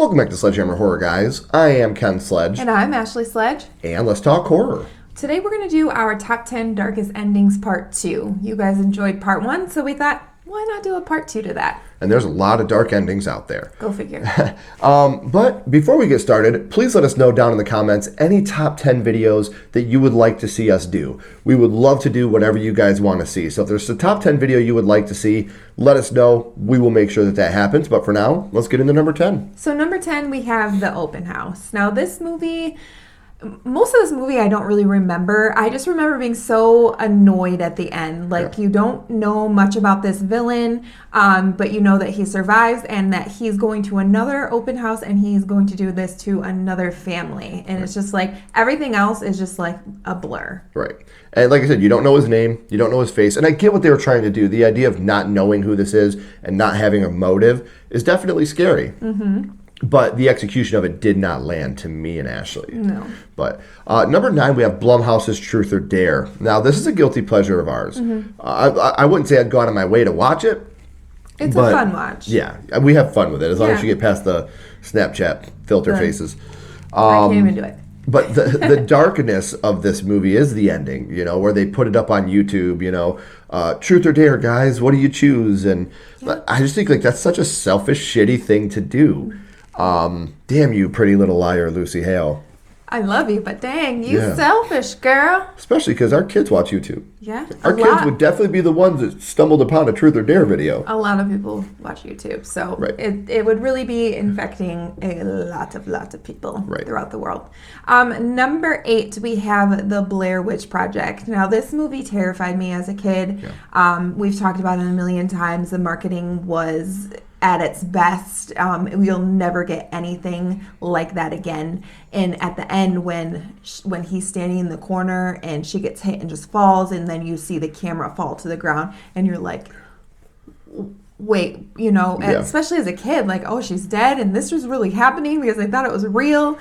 Welcome back to Sledgehammer Horror, guys. I am Ken Sledge. And I'm Ashley Sledge. And let's talk horror. Today we're going to do our top 10 darkest endings part 2. You guys enjoyed part 1, so we thought, why not do a part 2 to that? And there's a lot of dark endings out there. Go figure. But before we get started, please let us know down in the comments any top 10 videos that you would like to see us do. We would love to do whatever you guys want to see. So if there's a top 10 video you would like to see, let us know. We will make sure that that happens. But for now, let's get into number 10. So number 10, we have The Open House. Now this movie... Most of this movie I don't really remember. I just remember being so annoyed at the end. Like, you don't know much about this villain, but you know that he survives and that he's going to another open house and he's going to do this to another family. And it's just like, everything else is just like a blur. Right. And like I said, you don't know his name, you don't know his face. And I get what they were trying to do. The idea of not knowing who this is and not having a motive is definitely scary. Mm-hmm. But the execution of it did not land to me and Ashley. No. But number 9, we have Blumhouse's Truth or Dare. Now, this is a guilty pleasure of ours. Mm-hmm. I wouldn't say I'd go out of my way to watch it. It's a fun watch. Yeah, we have fun with it as long as you get past the Snapchat filter faces. I can't even do it. But the darkness of this movie is the ending, you know, where they put it up on YouTube, you know, truth or dare, guys, what do you choose? And I just think like that's such a selfish, shitty thing to do. Damn you, pretty little liar, Lucy Hale. I love you, but dang, you selfish girl. Especially because our kids watch YouTube. Yeah, our kids would definitely be the ones that stumbled upon a Truth or Dare video. A lot of people watch YouTube, so it would really be infecting a lot of people throughout the world. Number 8, we have The Blair Witch Project. Now, this movie terrified me as a kid. Yeah. We've talked about it a million times. The marketing was at its best. You'll never get anything like that again. And at the end, when he's standing in the corner and she gets hit and just falls, and then you see the camera fall to the ground, and you're like, wait, you know, especially as a kid, like, oh, she's dead, and this was really happening because I thought it was real.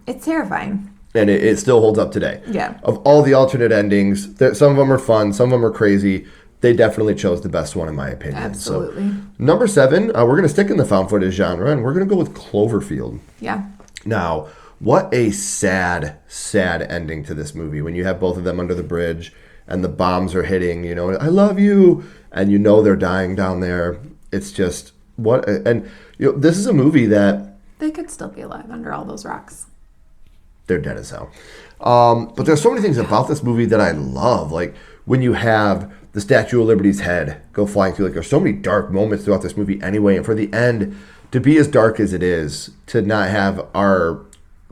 It's terrifying. And it still holds up today. Yeah. Of all the alternate endings, some of them are fun, some of them are crazy. They definitely chose the best one, in my opinion. Absolutely. So, number 7, we're going to stick in the found footage genre, and we're going to go with Cloverfield. Yeah. Now, what a sad, sad ending to this movie when you have both of them under the bridge and the bombs are hitting, you know, I love you, and you know they're dying down there. It's just, and you know, this is a movie that... They could still be alive under all those rocks. They're dead as hell. But there's so many things about this movie that I love. Like, when you have the Statue of Liberty's head go flying through. Like, there's so many dark moments throughout this movie anyway. And for the end to be as dark as it is, to not have our,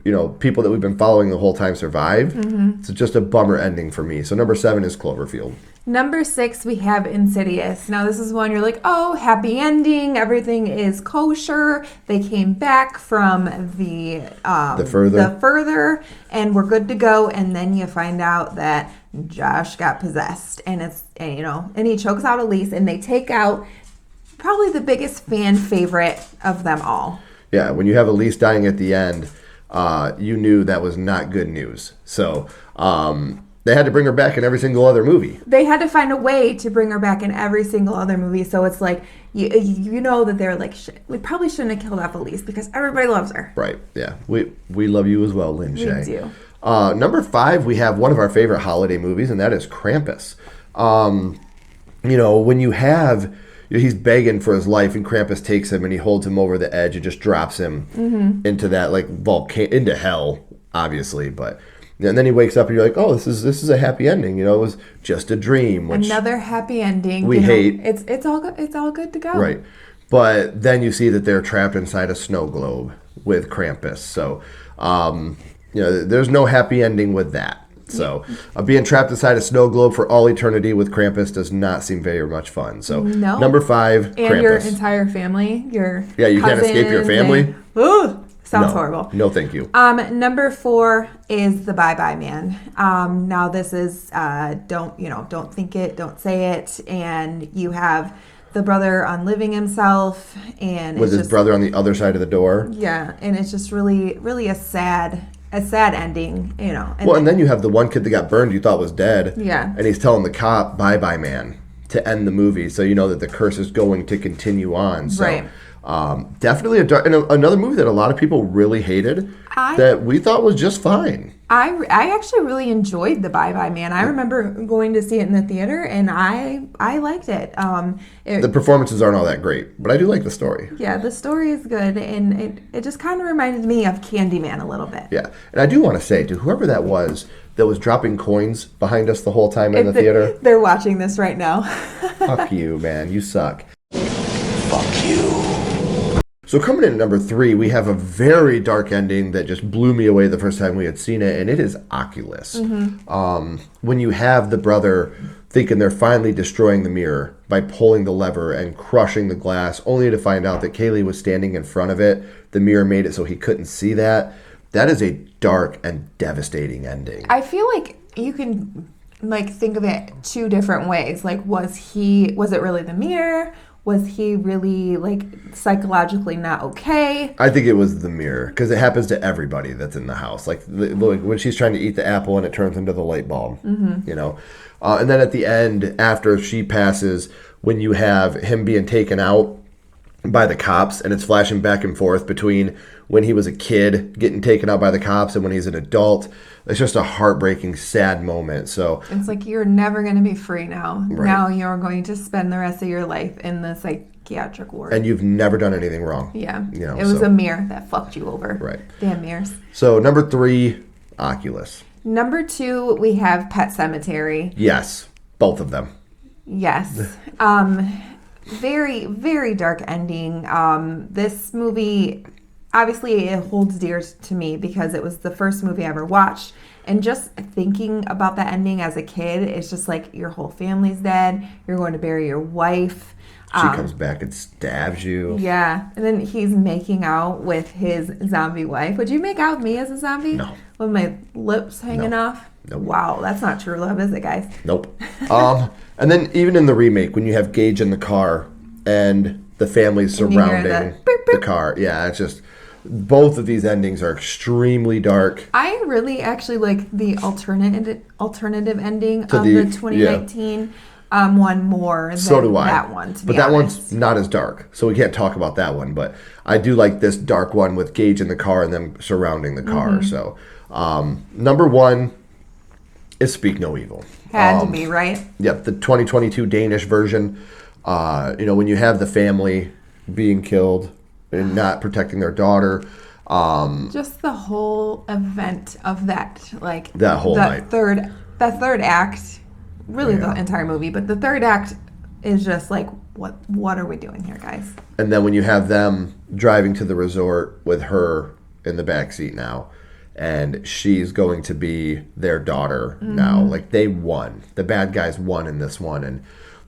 you know, people that we've been following the whole time survive, it's just a bummer ending for me. So number 7 is Cloverfield. Number 6, we have Insidious. Now, this is one you're like, oh, happy ending. Everything is kosher. They came back from the further, and we're good to go. And then you find out that Josh got possessed, and he chokes out Elise, and they take out probably the biggest fan favorite of them all. Yeah, when you have Elise dying at the end, you knew that was not good news. So, they had to bring her back in every single other movie. They had to find a way to bring her back in every single other movie. So it's like, you know that they're like, we probably shouldn't have killed off Elise because everybody loves her. Right, yeah. We love you as well, Lynn Shay. We do. Number 5, we have one of our favorite holiday movies, and that is Krampus. You know, when you have... he's begging for his life, and Krampus takes him, and he holds him over the edge and just drops him into that, like, into hell, obviously, but... And then he wakes up and you're like, oh, this is a happy ending. You know, it was just a dream. Which another happy ending. We hate. It's all good. It's all good to go. Right. But then you see that they're trapped inside a snow globe with Krampus. So, you know, there's no happy ending with that. So being trapped inside a snow globe for all eternity with Krampus does not seem very much fun. So number 5, and Krampus. Your entire family, you can't escape your family. Sounds horrible. No, thank you. Number 4 is The Bye Bye Man. Now this is don't think it, don't say it, and you have the brother unliving himself, and with his brother on the other side of the door. Yeah, and it's just really, really a sad ending, you know. And then you have the one kid that got burned you thought was dead. Yeah. And he's telling the cop, bye bye man, to end the movie. So you know that the curse is going to continue on. So, right. Definitely another movie that a lot of people really hated that we thought was just fine. I actually really enjoyed the Bye Bye Man. I remember going to see it in the theater, and I liked it. The performances aren't all that great, but I do like the story. Yeah, the story is good, and it just kind of reminded me of Candyman a little bit. Yeah, and I do want to say to whoever that was dropping coins behind us the whole time in the theater. They're watching this right now. Fuck you, man. You suck. Fuck you. So coming in at number 3, we have a very dark ending that just blew me away the first time we had seen it, and it is Oculus. When you have the brother thinking they're finally destroying the mirror by pulling the lever and crushing the glass, only to find out that Kaylee was standing in front of it. The mirror made it so he couldn't see that. That is a dark and devastating ending. I feel like you can think of it 2 different ways. Like, was it really the mirror? Was he really psychologically not okay? I think it was the mirror, because it happens to everybody that's in the house. Like when she's trying to eat the apple and it turns into the light bulb, you know. And then at the end, after she passes, when you have him being taken out by the cops, and it's flashing back and forth between when he was a kid getting taken out by the cops and when he's an adult. It's just a heartbreaking, sad moment. So it's like, you're never going to be free now. Right. Now you're going to spend the rest of your life in the psychiatric ward. And you've never done anything wrong. Yeah. You know, it was a mirror that fucked you over. Right. Damn mirrors. So number 3, Oculus. Number 2, we have Pet Sematary. Yes. Both of them. Yes. Very, very dark ending. This movie, obviously, it holds dear to me because it was the first movie I ever watched. And just thinking about the ending as a kid, it's just like your whole family's dead. You're going to bury your wife. She comes back and stabs you. Yeah. And then he's making out with his zombie wife. Would you make out with me as a zombie? No. With my lips hanging off? Nope. Wow, that's not true love, is it, guys? Nope. And then even in the remake, when you have Gage in the car and the family surrounding the car. Yeah, it's just... Both of these endings are extremely dark. I really actually like the alternative ending of the 2019 one more than that one, to be honest. But that one's not as dark, so we can't talk about that one. But I do like this dark one with Gage in the car and them surrounding the car. So number 1 is Speak No Evil. Had to be, right? Yep, the 2022 Danish version. When you have the family being killed and not protecting their daughter. Just the whole event of that, that whole night. That third act, really the entire movie, but the third act is just like, what are we doing here, guys? And then when you have them driving to the resort with her in the backseat now, and she's going to be their daughter now. They won. The bad guys won in this one, and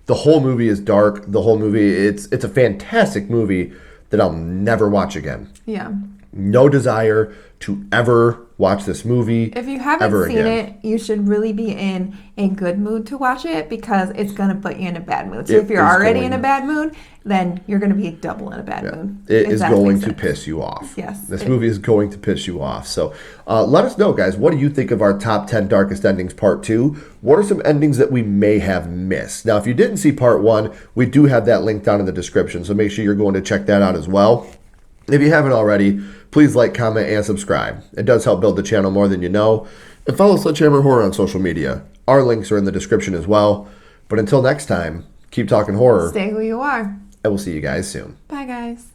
the whole movie is dark. The whole movie, it's a fantastic movie that I'll never watch again. Yeah. No desire to ever watch this movie. If you haven't seen it, you should really be in a good mood to watch it, because it's going to put you in a bad mood. So if you're already in a bad mood, then you're going to be double in a bad mood. It is going to piss you off. Yes. This movie is going to piss you off. So let us know, guys. What do you think of our top 10 darkest endings part 2? What are some endings that we may have missed? Now, if you didn't see part 1, we do have that link down in the description. So make sure you're going to check that out as well. If you haven't already, please like, comment, and subscribe. It does help build the channel more than you know. And follow Sledgehammer Horror on social media. Our links are in the description as well. But until next time, keep talking horror. Stay who you are. And we'll see you guys soon. Bye, guys.